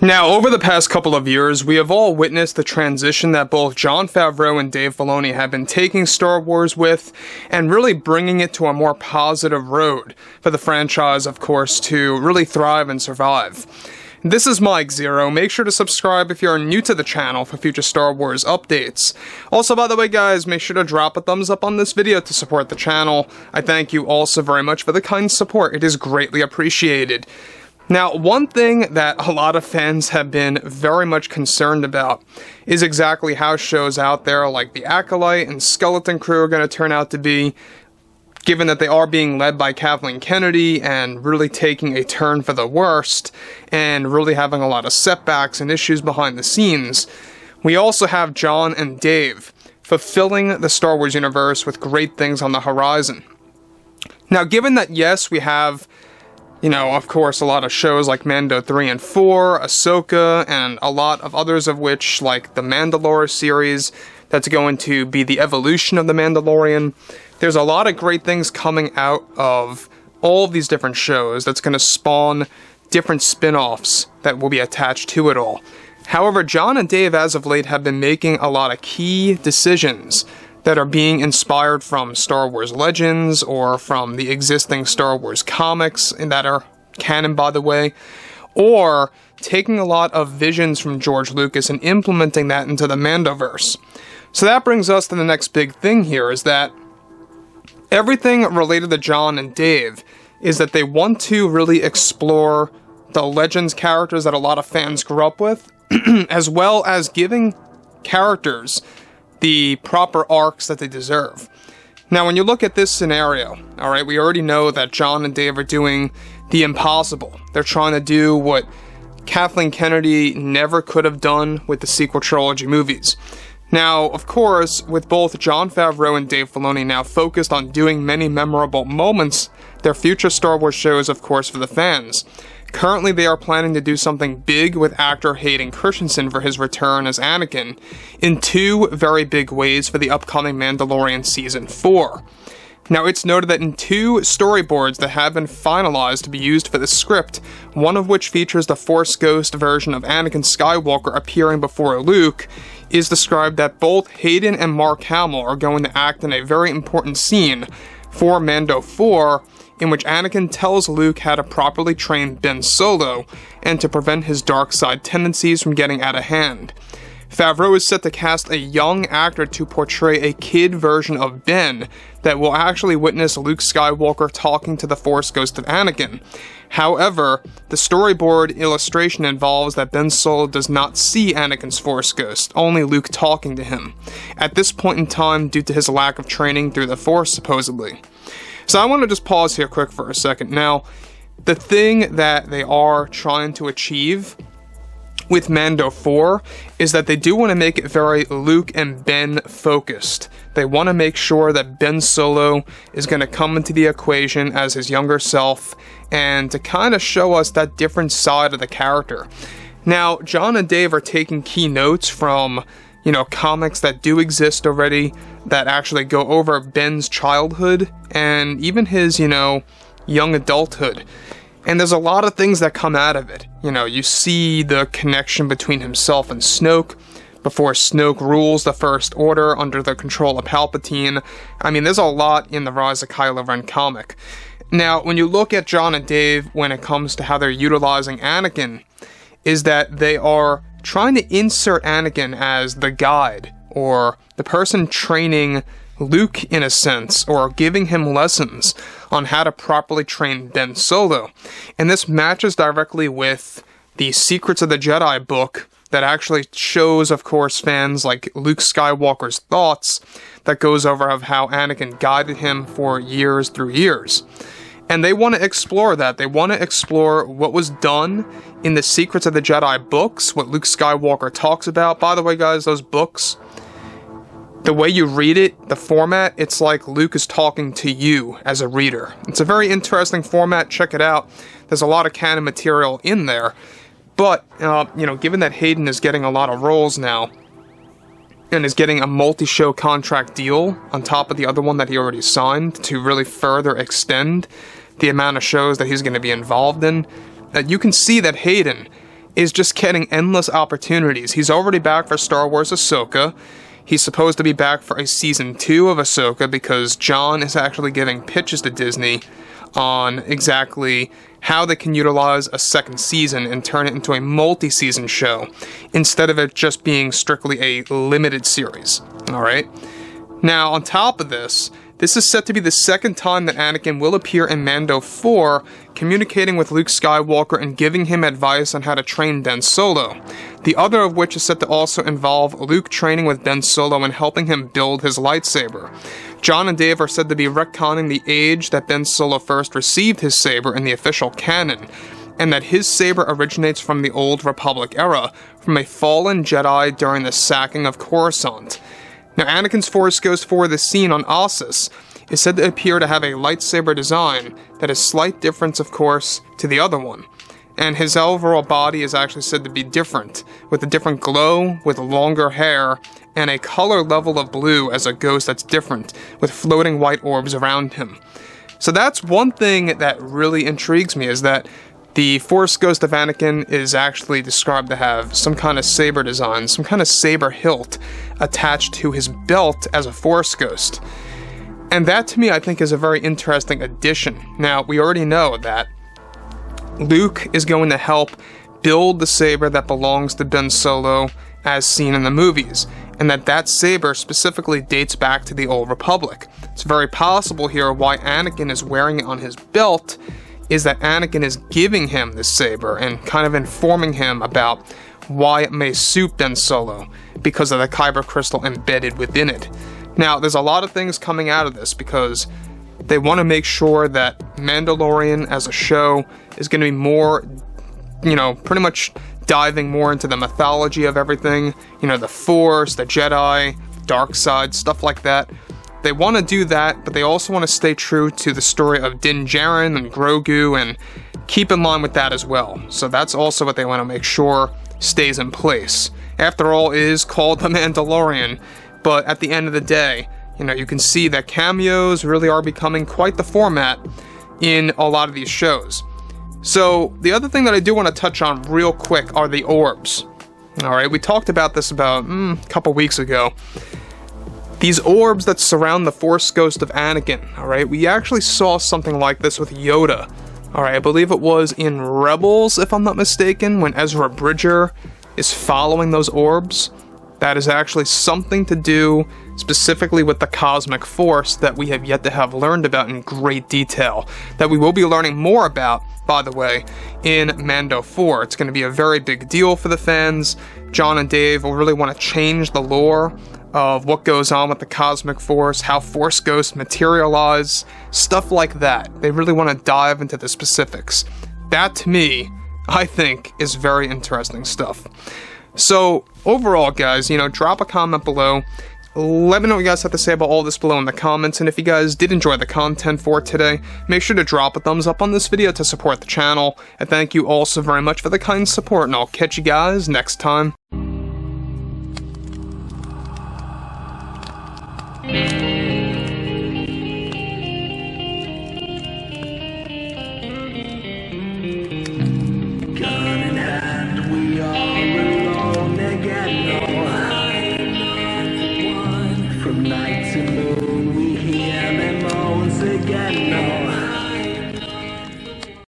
Now, over the past couple of years, we have all witnessed the transition that both Jon Favreau and Dave Filoni have been taking Star Wars with, and really bringing it to a more positive road for the franchise, of course, to really thrive and survive. This is Mike Zero. Make sure to subscribe if you're new to the channel for future Star Wars updates. Also, by the way, guys, make sure to drop a thumbs up on this video to support the channel. I thank you also very much for the kind support. It is greatly appreciated. Now, one thing that a lot of fans have been very much concerned about is exactly how shows out there like the Acolyte and Skeleton Crew are going to turn out to be, given that they are being led by Kathleen Kennedy and really taking a turn for the worst and really having a lot of setbacks and issues behind the scenes. We also have Jon and Dave fulfilling the Star Wars universe with great things on the horizon. Now, given that, yes, we have, of course, a lot of shows like Mando 3 and 4, Ahsoka, and a lot of others of which, like the Mandalorian series, that's going to be the evolution of the Mandalorian. There's a lot of great things coming out of all of these different shows that's going to spawn different spin-offs that will be attached to it all. However, Jon and Dave, as of late, have been making a lot of key decisions that are being inspired from Star Wars Legends or from the existing Star Wars comics that are canon, by the way, or taking a lot of visions from George Lucas and implementing that into the Mandoverse. So that brings us to the next big thing here, is that everything related to Jon and Dave is that they want to really explore the Legends characters that a lot of fans grew up with, as well as giving characters the proper arcs that they deserve. Now, when you look at this scenario, alright, we already know that Jon and Dave are doing the impossible. They're trying to do what Kathleen Kennedy never could have done with the sequel trilogy movies. Now, of course, with both Jon Favreau and Dave Filoni now focused on doing many memorable moments, their future Star Wars shows, of course, for the fans. Currently, they are planning to do something big with actor Hayden Christensen for his return as Anakin in two very big ways for the upcoming Mandalorian Season 4. Now, it's noted that in two storyboards that have been finalized to be used for the script, one of which features the Force Ghost version of Anakin Skywalker appearing before Luke, is described that both Hayden and Mark Hamill are going to act in a very important scene for Mando 4, in which Anakin tells Luke how to properly train Ben Solo and to prevent his dark side tendencies from getting out of hand. Favreau is set to cast a young actor to portray a kid version of Ben that will actually witness Luke Skywalker talking to the Force Ghost of Anakin. However, the storyboard illustration involves that Ben Solo does not see Anakin's Force Ghost, only Luke talking to him, at this point in time due to his lack of training through the Force, supposedly. So I want to just pause here quick for a second. Now, the thing that they are trying to achieve with Mando 4 is that they do want to make it very Luke and Ben focused. They want to make sure that Ben Solo is going to come into the equation as his younger self and to kind of show us that different side of the character. Now, Jon and Dave are taking key notes from comics that do exist already that actually go over Ben's childhood and even his, young adulthood. And there's a lot of things that come out of it. You see the connection between himself and Snoke before Snoke rules the First Order under the control of Palpatine. I mean, there's a lot in the Rise of Kylo Ren comic. Now, when you look at Jon and Dave when it comes to how they're utilizing Anakin, is that they are trying to insert Anakin as the guide, or the person training Luke in a sense, or giving him lessons on how to properly train Ben Solo. And this matches directly with the Secrets of the Jedi book that actually shows, of course, fans like Luke Skywalker's thoughts that goes over of how Anakin guided him for years through years. And they want to explore that. They want to explore what was done in the Secrets of the Jedi books, what Luke Skywalker talks about. By the way, guys, those books, the way you read it, the format, it's like Luke is talking to you as a reader. It's a very interesting format. Check it out. There's a lot of canon material in there. But, given that Hayden is getting a lot of roles now, and is getting a multi-show contract deal on top of the other one that he already signed to really further extend the amount of shows that he's going to be involved in, you can see that Hayden is just getting endless opportunities. He's already back for Star Wars Ahsoka. He's supposed to be back for a season 2 of Ahsoka because Jon is actually giving pitches to Disney on exactly how they can utilize a second season and turn it into a multi-season show instead of it just being strictly a limited series. Alright? Now, on top of this is set to be the second time that Anakin will appear in Mando 4, communicating with Luke Skywalker and giving him advice on how to train Ben Solo. The other of which is set to also involve Luke training with Ben Solo and helping him build his lightsaber. Jon and Dave are said to be retconning the age that Ben Solo first received his saber in the official canon, and that his saber originates from the Old Republic era, from a fallen Jedi during the sacking of Coruscant. Now, Anakin's Force Ghost for the scene on Ossus is said to appear to have a lightsaber design that is slight difference, of course, to the other one. And his overall body is actually said to be different, with a different glow, with longer hair, and a color level of blue as a ghost that's different, with floating white orbs around him. So that's one thing that really intrigues me, is that the Force Ghost of Anakin is actually described to have some kind of saber design, some kind of saber hilt attached to his belt as a Force Ghost. And that, to me, I think is a very interesting addition. Now, we already know that Luke is going to help build the saber that belongs to Ben Solo as seen in the movies, and that saber specifically dates back to the Old Republic. It's very possible here why Anakin is wearing it on his belt is that Anakin is giving him this saber and kind of informing him about why it may suit Ben Solo because of the kyber crystal embedded within it. Now, there's a lot of things coming out of this because they want to make sure that Mandalorian as a show is going to be more, pretty much diving more into the mythology of everything, the Force, the Jedi, dark side, stuff like that. They want to do that, but they also want to stay true to the story of Din Djarin and Grogu and keep in line with that as well. So that's also what they want to make sure stays in place. After all, it is called The Mandalorian, but at the end of the day, you can see that cameos really are becoming quite the format in a lot of these shows. So the other thing that I do want to touch on real quick are the orbs. Alright, we talked about this about a couple weeks ago. These orbs that surround the Force Ghost of Anakin, alright, we actually saw something like this with Yoda. Alright, I believe it was in Rebels, if I'm not mistaken, when Ezra Bridger is following those orbs. That is actually something to do specifically with the cosmic force that we have yet to have learned about in great detail, that we will be learning more about, by the way, in Mando 4. It's going to be a very big deal for the fans. Jon and Dave will really want to change the lore of what goes on with the cosmic force, how Force Ghosts materialize, stuff like that. They really want to dive into the specifics. That, to me, I think, is very interesting stuff. So, overall, guys, drop a comment below. Let me know what you guys have to say about all this below in the comments, and if you guys did enjoy the content for today, make sure to drop a thumbs up on this video to support the channel, and thank you all so very much for the kind support, and I'll catch you guys next time. From night to moon